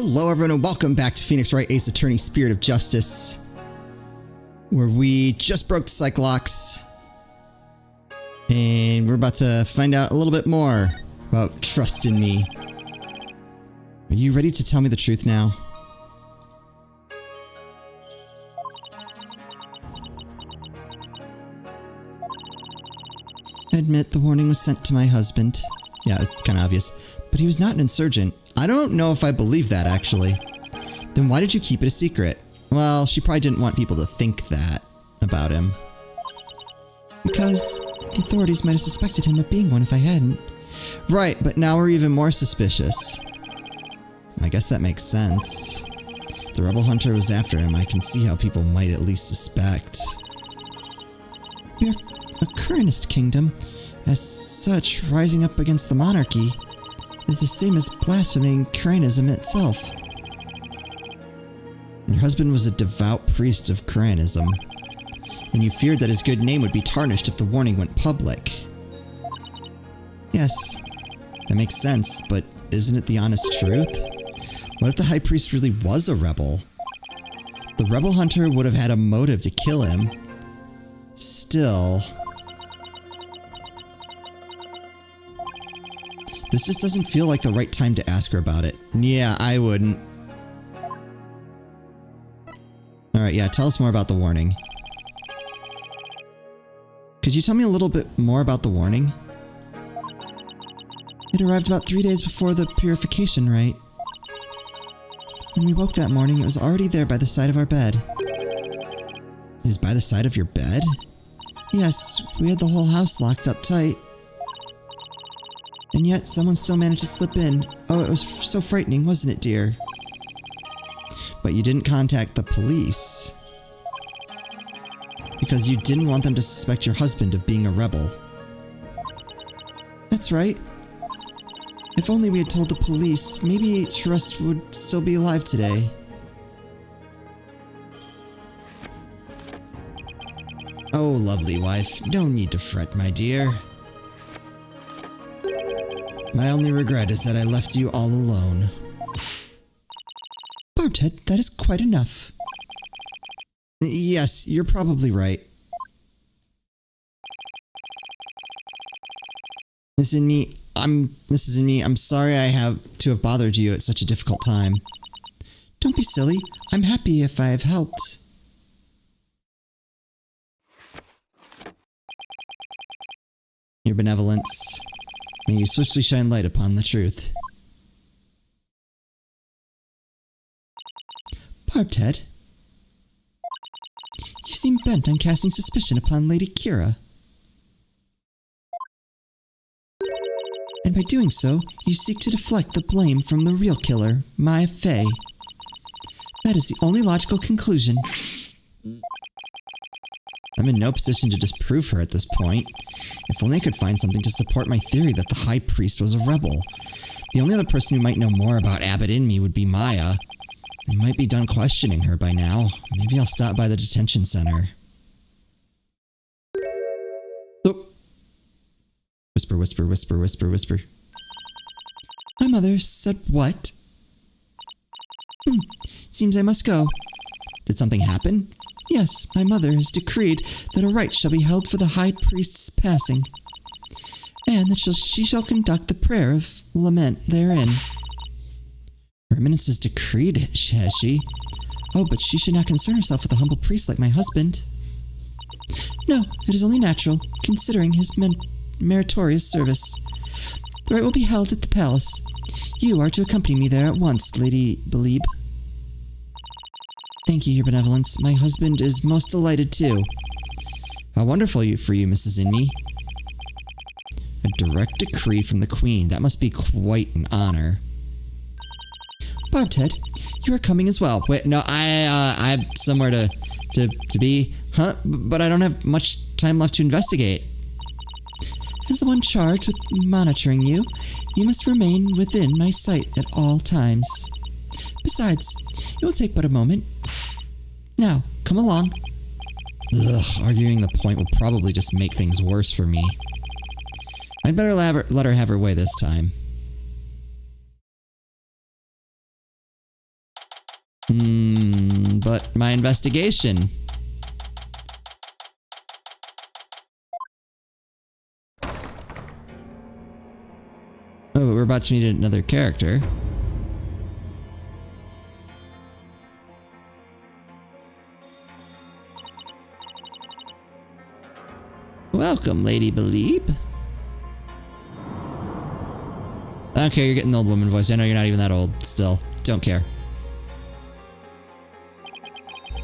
Hello everyone and welcome back to Phoenix Wright Ace Attorney Spirit of Justice, where we just broke the Cyclops and we're about to find out a little bit more about trust in me. Are you ready to tell me the truth now? I admit the warning was sent to my husband. Yeah, it's kind of obvious. But he was not an insurgent. I don't know if I believe that, actually. Then why did you keep it a secret? Well, she probably didn't want people to think that about him. Because the authorities might have suspected him of being one if I hadn't. Right, but now we're even more suspicious. I guess that makes sense. If the rebel hunter was after him, I can see how people might at least suspect. We're a Kernist kingdom. As such, rising up against the monarchy is the same as blaspheming Keranism itself. Your husband was a devout priest of Keranism, and you feared that his good name would be tarnished if the warning went public. Yes, that makes sense, but isn't it the honest truth? What if the high priest really was a rebel? The rebel hunter would have had a motive to kill him. Still, this just doesn't feel like the right time to ask her about it. Yeah, I wouldn't. Alright, yeah, tell us more about the warning. Could you tell me a little bit more about the warning? It arrived about 3 days before the purification rite. When we woke that morning, it was already there by the side of our bed. It was by the side of your bed? Yes, we had the whole house locked up tight. And yet, someone still managed to slip in. Oh, it was so frightening, wasn't it, dear? But you didn't contact the police. Because you didn't want them to suspect your husband of being a rebel. That's right. If only we had told the police, maybe Trust would still be alive today. Oh, lovely wife. No need to fret, my dear. My only regret is that I left you all alone. Barbed, that is quite enough. Yes, you're probably right. Mrs. Inme, I'm sorry I have to have bothered you at such a difficult time. Don't be silly. I'm happy if I have helped. Your benevolence. May you swiftly shine light upon the truth. Barbed, you seem bent on casting suspicion upon Lady Kira. And by doing so, you seek to deflect the blame from the real killer, Maya Fey. That is the only logical conclusion. I'm in no position to disprove her at this point. If only I could find something to support my theory that the high priest was a rebel. The only other person who might know more about Abbott Inme would be Maya. They might be done questioning her by now. Maybe I'll stop by the detention center. Oh. Whisper, whisper, whisper, whisper, whisper. My mother said what? Seems I must go. Did something happen? Yes, my mother has decreed that a rite shall be held for the high priest's passing, and that she shall conduct the prayer of lament therein. Her Eminence has decreed it, has she? Oh, but she should not concern herself with a humble priest like my husband. No, it is only natural, considering his meritorious service. The rite will be held at the palace. You are to accompany me there at once, Lady Belebe. Thank you, Your Benevolence. My husband is most delighted too. How wonderful for you, Mrs. Inme. A direct decree from the Queen. That must be quite an honor. Barbed, you are coming as well. Wait, no, I have somewhere to be. Huh? But I don't have much time left to investigate. As the one charged with monitoring you, you must remain within my sight at all times. Besides, it will take but a moment. Now, come along. Ugh, arguing the point will probably just make things worse for me. I'd better let her have her way this time. But my investigation. Oh, we're about to meet another character. Welcome, Lady Belieb. I don't care, you're getting the old woman voice. I know you're not even that old still. Don't care.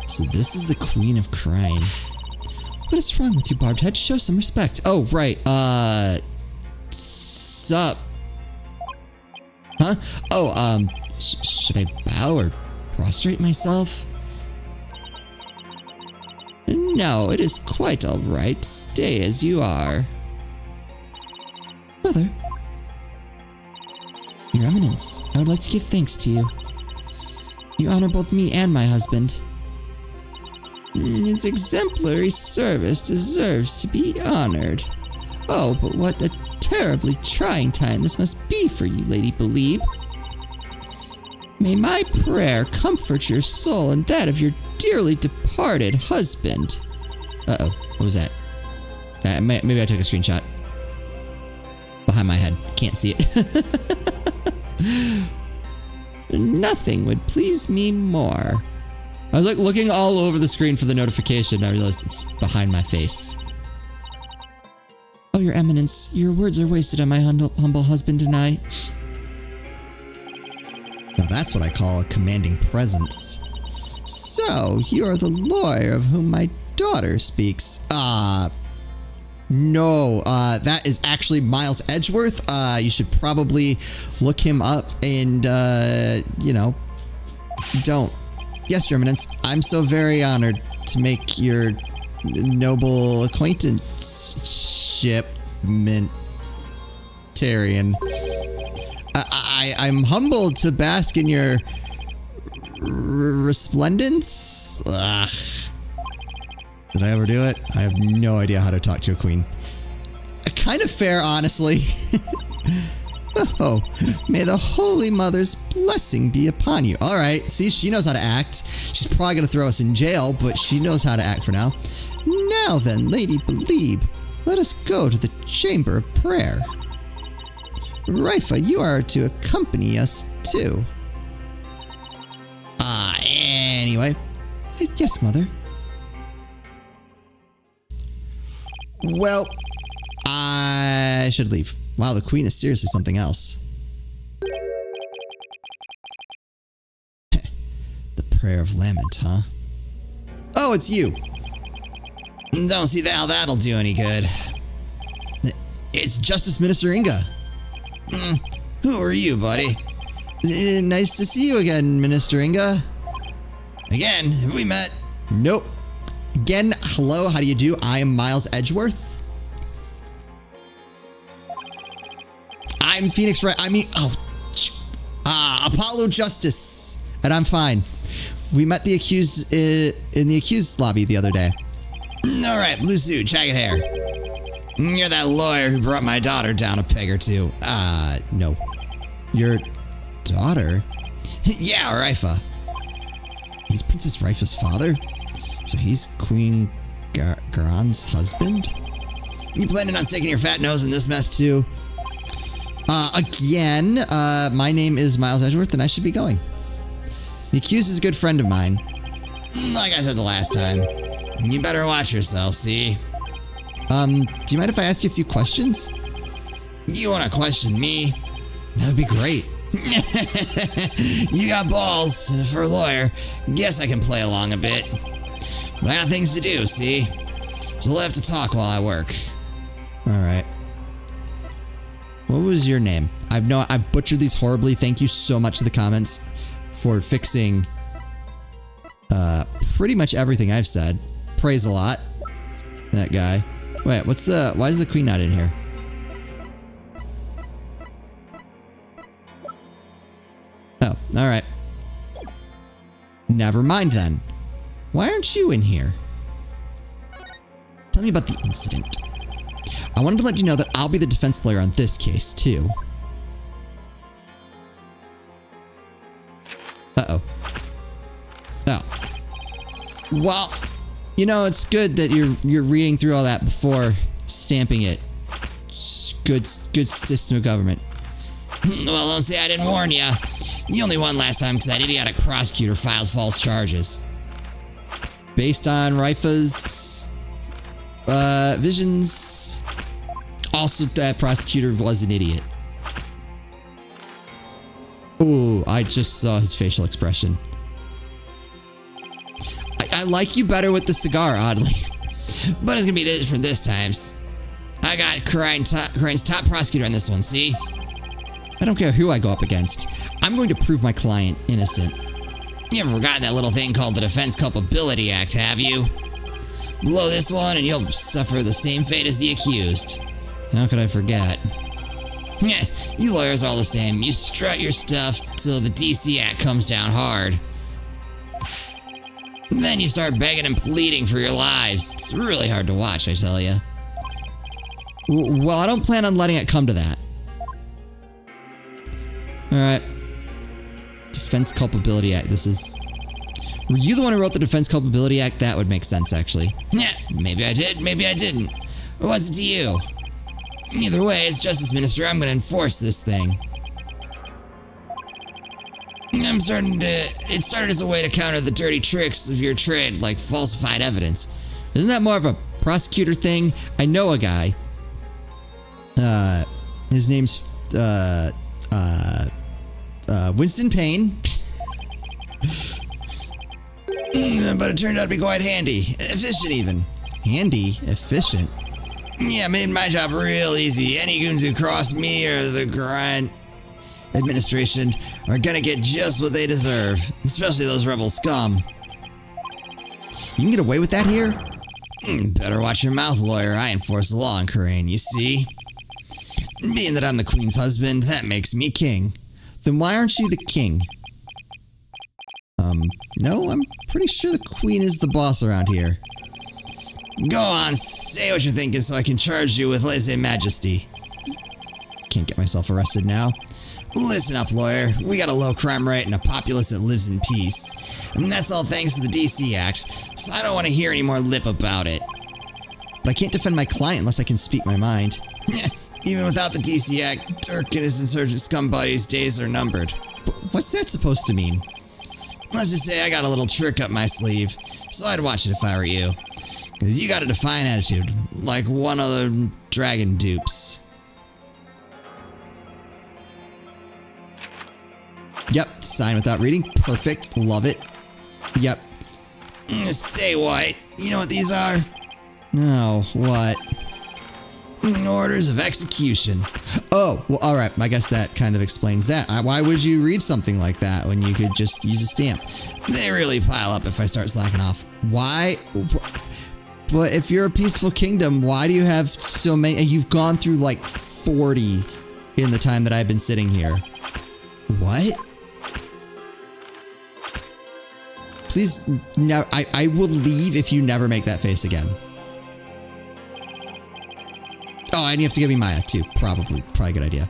So this is the Queen of Crime. What is wrong with you, barbed head? Show some respect. Oh, right. Sup? Huh? Oh, should I bow or prostrate myself? No, it is quite all right. Stay as you are. Mother. Your Eminence, I would like to give thanks to you. You honor both me and my husband. His exemplary service deserves to be honored. Oh, but what a terribly trying time this must be for you, Lady Belieb. May my prayer comfort your soul and that of your dearly departed husband. Uh-oh, what was that? Maybe I took a screenshot. Behind my head, can't see it. Nothing would please me more. I was like looking all over the screen for the notification. I realized it's behind my face. Oh, Your Eminence, your words are wasted on my humble husband and I. Now that's what I call a commanding presence. So, you are the lawyer of whom my daughter speaks. No, that is actually Miles Edgeworth. You should probably look him up and, you know, don't. Yes, Your Eminence, I'm so very honored to make your noble acquaintanceship, Tarian. I'm humbled to bask in your resplendence. Ugh. Did I overdo it? I have no idea how to talk to a queen. Kind of fair, honestly. Oh, may the Holy Mother's blessing be upon you. All right, see, she knows how to act. She's probably going to throw us in jail, but she knows how to act for now. Now then, Lady Belieb, let us go to the chamber of prayer. Rifa, you are to accompany us too. Anyway. Yes, Mother. Well, I should leave. Wow, the queen is seriously something else. The prayer of lament, huh? Oh, it's you. Don't see how that'll do any good. It's Justice Minister Inga. Who are you, buddy? Nice to see you again, Minister Inga. Again, have we met? Nope. Again, hello, how do you do? I am Miles Edgeworth. I'm Phoenix Wright. Apollo Justice. And I'm fine. We met the accused in the accused lobby the other day. Alright, blue suit, jagged hair. You're that lawyer who brought my daughter down a peg or two. No. Your daughter? Yeah, Rifa. He's Princess Rifa's father? So he's Queen Garon's husband? You planning on sticking your fat nose in this mess too? Again, my name is Miles Edgeworth and I should be going. The accused is a good friend of mine. Like I said the last time, you better watch yourself, see? Do you mind if I ask you a few questions? You want to question me? That would be great. You got balls for a lawyer. Guess I can play along a bit. But I got things to do, see? So we'll have to talk while I work. Alright. What was your name? I've butchered these horribly. Thank you so much to the comments for fixing pretty much everything I've said. Praise a lot. That guy. Wait, why is the queen not in here? Oh, alright. Never mind then. Why aren't you in here? Tell me about the incident. I wanted to let you know that I'll be the defense lawyer on this case, too. Well, you know, it's good that you're reading through all that before stamping it. Good system of government. Well, don't say I didn't warn you. You only won last time because that idiotic prosecutor filed false charges. Based on Rifa's visions. Also, that prosecutor was an idiot. Ooh, I just saw his facial expression. I like you better with the cigar, oddly. But it's gonna be different this time. I got Corine's top prosecutor on this one, see? I don't care who I go up against. I'm going to prove my client innocent. You ever forgotten that little thing called the Defense Culpability Act, have you? Blow this one and you'll suffer the same fate as the accused. How could I forget? Yeah, you lawyers are all the same. You strut your stuff till the DC Act comes down hard. Then you start begging and pleading for your lives. It's really hard to watch, I tell you. Well, I don't plan on letting it come to that. Alright. Defense Culpability Act. This is... Were you the one who wrote the Defense Culpability Act? That would make sense, actually. Yeah, maybe I did, maybe I didn't. What's it to you? Either way, as Justice Minister, I'm gonna enforce this thing. It started as a way to counter the dirty tricks of your trade, like falsified evidence. Isn't that more of a prosecutor thing? I know a guy. His name's, Winston Payne. But it turned out to be quite handy. Efficient, even. Handy? Efficient? Yeah, made my job real easy. Any goons who cross me or the Grind administration are gonna get just what they deserve. Especially those rebel scum. You can get away with that here? Better watch your mouth, lawyer. I enforce the law in Corain, you see? Being that I'm the queen's husband, that makes me king. Then why aren't you the king? No, I'm pretty sure the queen is the boss around here. Go on, say what you're thinking so I can charge you with lèse-majesty. Can't get myself arrested now. Listen up, lawyer. We got a low crime rate and a populace that lives in peace. And that's all thanks to the DC Act, so I don't want to hear any more lip about it. But I can't defend my client unless I can speak my mind. Even without the DC Act, Dirk and his insurgent scum buddies' days are numbered. What's that supposed to mean? Let's just say I got a little trick up my sleeve, so I'd watch it if I were you. Because you got a defiant attitude, like one of the dragon dupes. Yep, sign without reading. Perfect, love it. Yep. Say what? You know what these are? No, what? Orders of execution. Oh, well, alright, I guess that kind of explains that. Why would you read something like that when you could just use a stamp? They really pile up if I start slacking off. Why? But if you're a peaceful kingdom, why do you have so many? You've gone through like 40 in the time that I've been sitting here. What? Please, no, I will leave if you never make that face again. Oh, and you have to give me Maya too. Probably a good idea.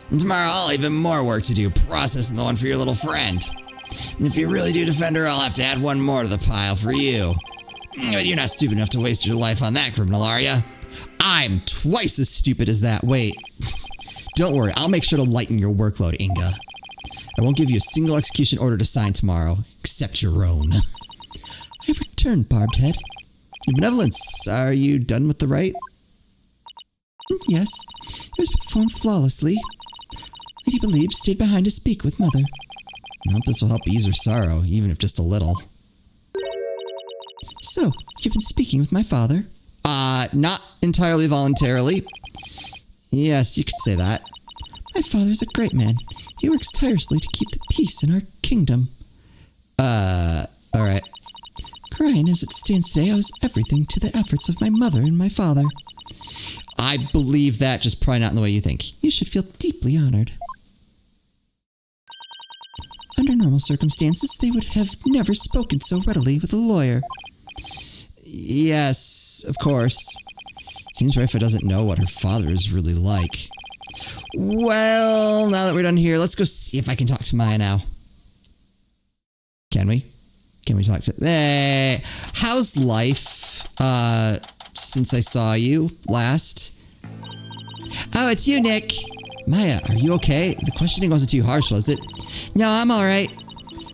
And tomorrow I'll have even more work to do processing the one for your little friend. And if you really do defend her, I'll have to add one more to the pile for you. But you're not stupid enough to waste your life on that criminal, are you? I'm twice as stupid as that. Wait. Don't worry, I'll make sure to lighten your workload, Inga. I won't give you a single execution order to sign tomorrow, except your own. I've returned, Barbed Head. Your benevolence, are you done with the rite? Yes, it was performed flawlessly. Lady Believe stayed behind to speak with Mother. I hope this will help ease her sorrow, even if just a little. So, you've been speaking with my father? Not entirely voluntarily. Yes, you could say that. My father is a great man. He works tirelessly to keep the peace in our kingdom. Alright. Corain, as it stands today, owes everything to the efforts of my mother and my father. I believe that, just probably not in the way you think. You should feel deeply honored. Under normal circumstances, they would have never spoken so readily with a lawyer. Yes, of course. Seems Rifa doesn't know what her father is really like. Well, now that we're done here, let's go see if I can talk to Maya now. Can we? Can we talk to... Hey, how's life, since I saw you last? Oh, it's you, Nick. Maya, are you okay? The questioning wasn't too harsh, was it? No, I'm alright.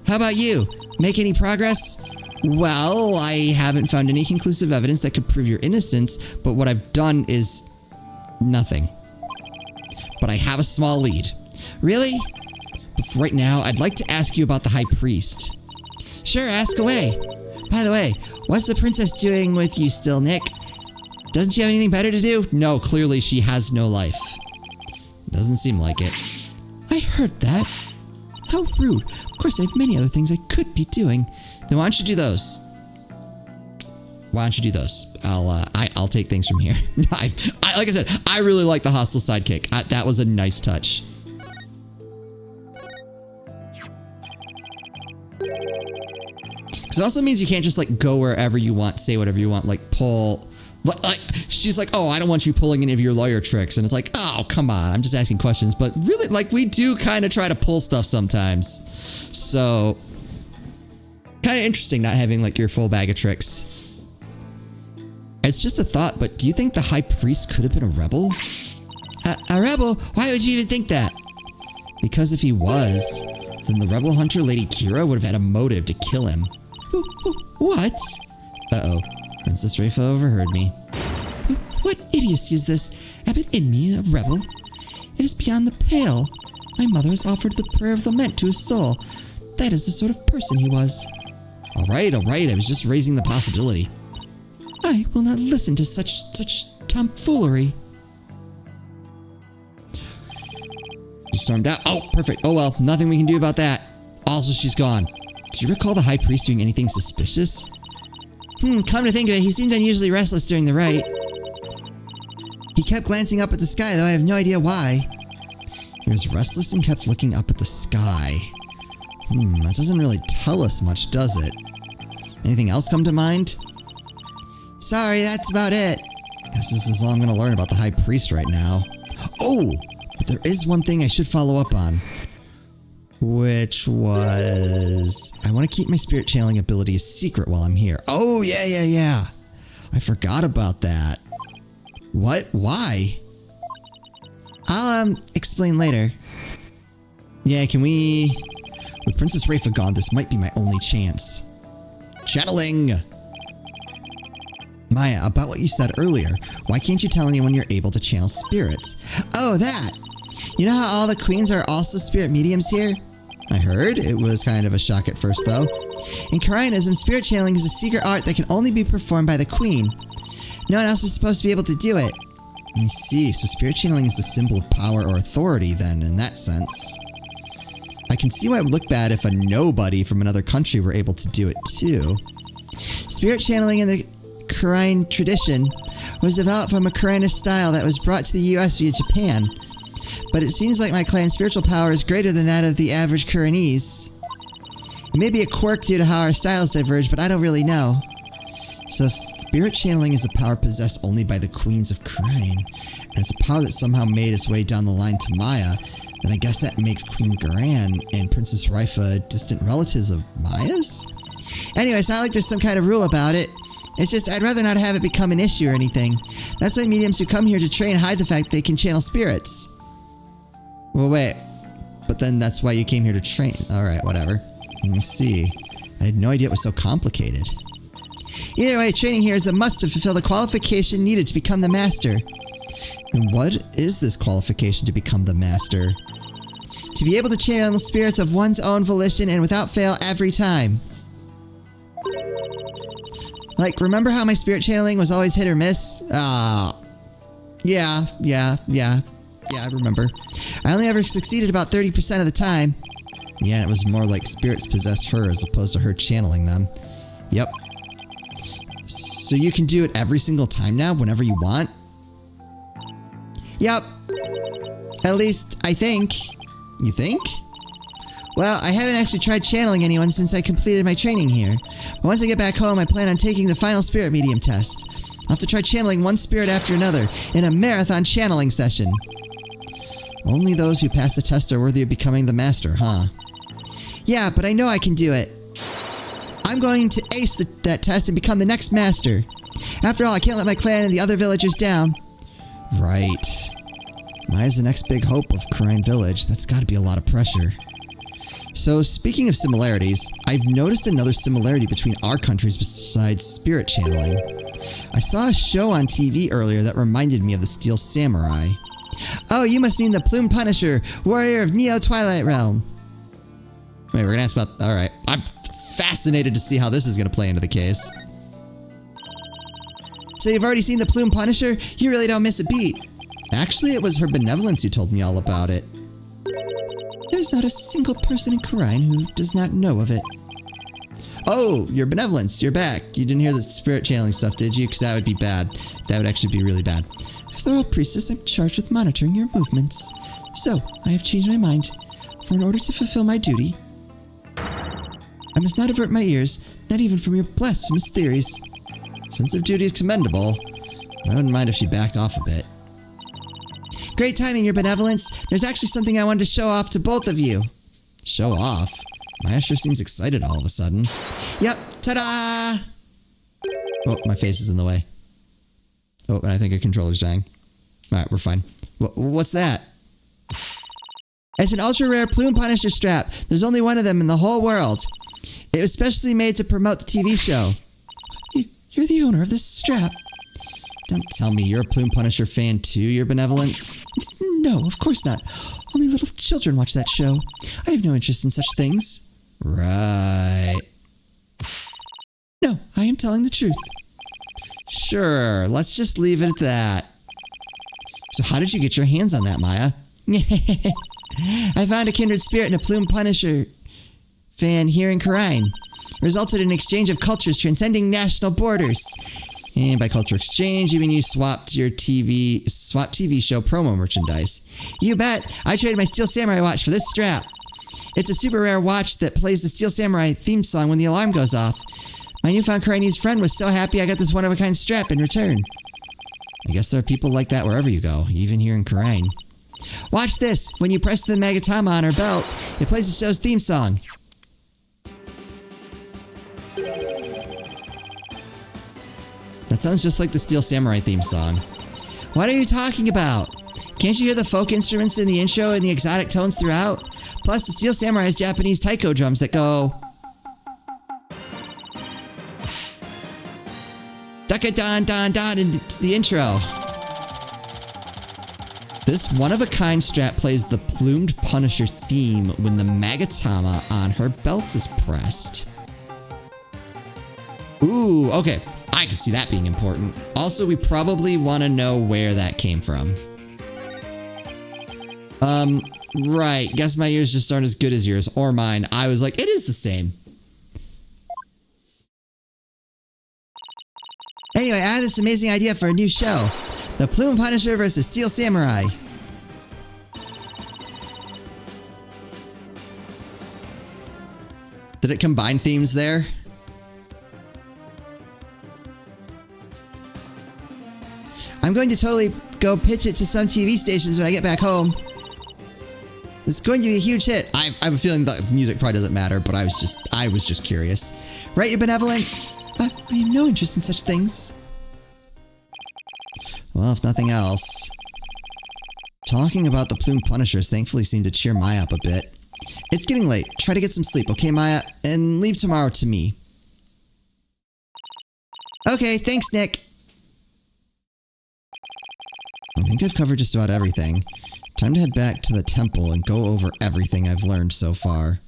How about you? Make any progress? Well, I haven't found any conclusive evidence that could prove your innocence, but what I've done is nothing. But I have a small lead. Really? But for right now, I'd like to ask you about the High Priest. Sure, ask away. By the way, what's the princess doing with you still, Nick? Doesn't she have anything better to do? No, clearly she has no life. Doesn't seem like it. I heard that. How rude. Of course, I have many other things I could be doing. Then why don't you do those? Why don't you do those? I'll take things from here. Like I said, I really like the hostile sidekick. That was a nice touch. Because it also means you can't just like go wherever you want, say whatever you want, like pull. Like she's like, oh, I don't want you pulling any of your lawyer tricks, and it's like, oh, come on, I'm just asking questions. But really, like we do kind of try to pull stuff sometimes, so kind of interesting not having like your full bag of tricks. It's just a thought, but do you think the High Priest could have been a rebel? A rebel? Why would you even think that? Because if he was, then the rebel hunter Lady Kira would have had a motive to kill him. What? Uh-oh. Princess Rafa overheard me. What idiocy is this? Abbot in me, a rebel? It is beyond the pale. My mother has offered the prayer of lament to his soul. That is the sort of person he was. All right. I was just raising the possibility. I will not listen to such tomfoolery. She stormed out. Oh, perfect. Oh well, nothing we can do about that. Also, she's gone. Do you recall the High Priest doing anything suspicious? Come to think of it, he seemed unusually restless during the rite. He kept glancing up at the sky, though I have no idea why. He was restless and kept looking up at the sky. That doesn't really tell us much, does it? Anything else come to mind? Sorry, that's about it. Guess this is all I'm gonna learn about the High Priest right now. Oh, but there is one thing I should follow up on. Which was... I want to keep my spirit channeling ability a secret while I'm here. Oh, yeah. I forgot about that. What? Why? I'll, explain later. Yeah, can we... With Princess Rafa gone, this might be my only chance. Channeling! Maya, about what you said earlier, why can't you tell anyone you're able to channel spirits? Oh, that! You know how all the queens are also spirit mediums here? I heard. It was kind of a shock at first, though. In Karayanism, spirit channeling is a secret art that can only be performed by the queen. No one else is supposed to be able to do it. I see. So spirit channeling is a symbol of power or authority, then, in that sense. I can see why it would look bad if a nobody from another country were able to do it, too. Spirit channeling in the Karayan tradition was developed from a Karayanist style that was brought to the U.S. via Japan. But it seems like my clan's spiritual power is greater than that of the average Kuranese. It may be a quirk due to how our styles diverge, but I don't really know. So if spirit channeling is a power possessed only by the queens of Karayan, and it's a power that somehow made its way down the line to Maya, then I guess that makes Queen Garan and Princess Rafa distant relatives of Maya's? Anyway, it's not like there's some kind of rule about it. It's just I'd rather not have it become an issue or anything. That's why mediums who come here to train hide the fact they can channel spirits. Well, wait. But then that's why you came here to train. Alright, whatever. Let me see. I had no idea it was so complicated. Either way, training here is a must to fulfill the qualification needed to become the master. And what is this qualification to become the master? To be able to channel spirits of one's own volition and without fail every time. Like, remember how my spirit channeling was always hit or miss? Yeah, I remember. I only ever succeeded about 30% of the time. Yeah, and it was more like spirits possessed her as opposed to her channeling them. Yep. So you can do it every single time now, whenever you want? Yep. At least, I think. You think? Well, I haven't actually tried channeling anyone since I completed my training here. But once I get back home, I plan on taking the final spirit medium test. I'll have to try channeling one spirit after another in a marathon channeling session. Only those who pass the test are worthy of becoming the master, huh? Yeah, but I know I can do it. I'm I'm going to ace that test and become the next master. After all, I can't let my clan and the other villagers down. Right. Maya's the next big hope of Crime Village. That's got to be a lot of pressure. So, speaking of similarities, I've noticed another similarity between our countries besides spirit channeling. I saw a show on TV earlier that reminded me of the Steel Samurai. Oh, you must mean the Plume Punisher, warrior of Neo-Twilight Realm. Wait, we're gonna ask about... Alright, I'm fascinated to see how this is gonna play into the case. So you've already seen the Plume Punisher? You really don't miss a beat. Actually, it was her benevolence who told me all about it. There's not a single person in Khura'in who does not know of it. Oh, your benevolence, you're back. You didn't hear the spirit channeling stuff, did you? Because that would be bad. That would actually be really bad. As the Royal Priestess, I'm charged with monitoring your movements. So, I have changed my mind. For in order to fulfill my duty, I must not avert my ears, not even from your blasphemous theories. Sense of duty is commendable. I wouldn't mind if she backed off a bit. Great timing, your benevolence. There's actually something I wanted to show off to both of you. Show off? Maya sure seems excited all of a sudden. Yep, ta-da! Oh, my face is in the way. Oh, and I think a controller's dying. Alright, we're fine. What's that? It's an ultra-rare Plume Punisher strap. There's only one of them in the whole world. It was specially made to promote the TV show. You're the owner of this strap. Don't tell me you're a Plume Punisher fan too, your benevolence? No, of course not. Only little children watch that show. I have no interest in such things. Right. No, I am telling the truth. Sure, let's just leave it at that. So how did you get your hands on that, Maya? I found a kindred spirit and a Plume Punisher fan here in Khura'in. Resulted in an exchange of cultures transcending national borders. And by culture exchange, you mean you swapped TV show promo merchandise? You bet. I traded my Steel Samurai watch for this strap. It's a super rare watch that plays the Steel Samurai theme song when the alarm goes off. My newfound Khura'inese friend was so happy I got this one-of-a-kind strap in return. I guess there are people like that wherever you go, even here in Khura'in. Watch this. When you press the Magatama on her belt, it plays the show's theme song. That sounds just like the Steel Samurai theme song. What are you talking about? Can't you hear the folk instruments in the intro and the exotic tones throughout? Plus the Steel Samurai's Japanese taiko drums that go... Ducka-don-don-don in the intro. This one-of-a-kind strap plays the Plumed Punisher theme when the Magatama on her belt is pressed. Ooh, okay. I can see that being important. Also, we probably want to know where that came from. Right. Guess my ears just aren't as good as yours, or mine. I was like, it is the same. Anyway, I have this amazing idea for a new show. The Plume Punisher vs. Steel Samurai. Did it combine themes there? I'm going to totally go pitch it to some TV stations when I get back home. It's going to be a huge hit. I have a feeling the music probably doesn't matter, but I was just curious. Right, your benevolence? I have no interest in such things. Well, if nothing else, talking about the Plume Punishers thankfully seemed to cheer Maya up a bit. It's getting late. Try to get some sleep, okay, Maya? And leave tomorrow to me. Okay, thanks, Nick. I think I've covered just about everything. Time to head back to the temple and go over everything I've learned so far.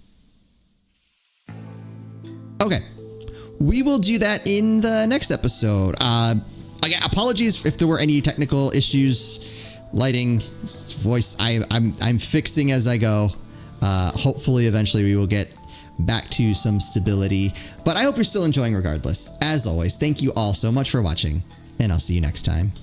Okay. We will do that in the next episode. Again, apologies if there were any technical issues. Lighting, voice, I'm fixing as I go. Hopefully, eventually we will get back to some stability. But I hope you're still enjoying regardless. As always, thank you all so much for watching, and I'll see you next time.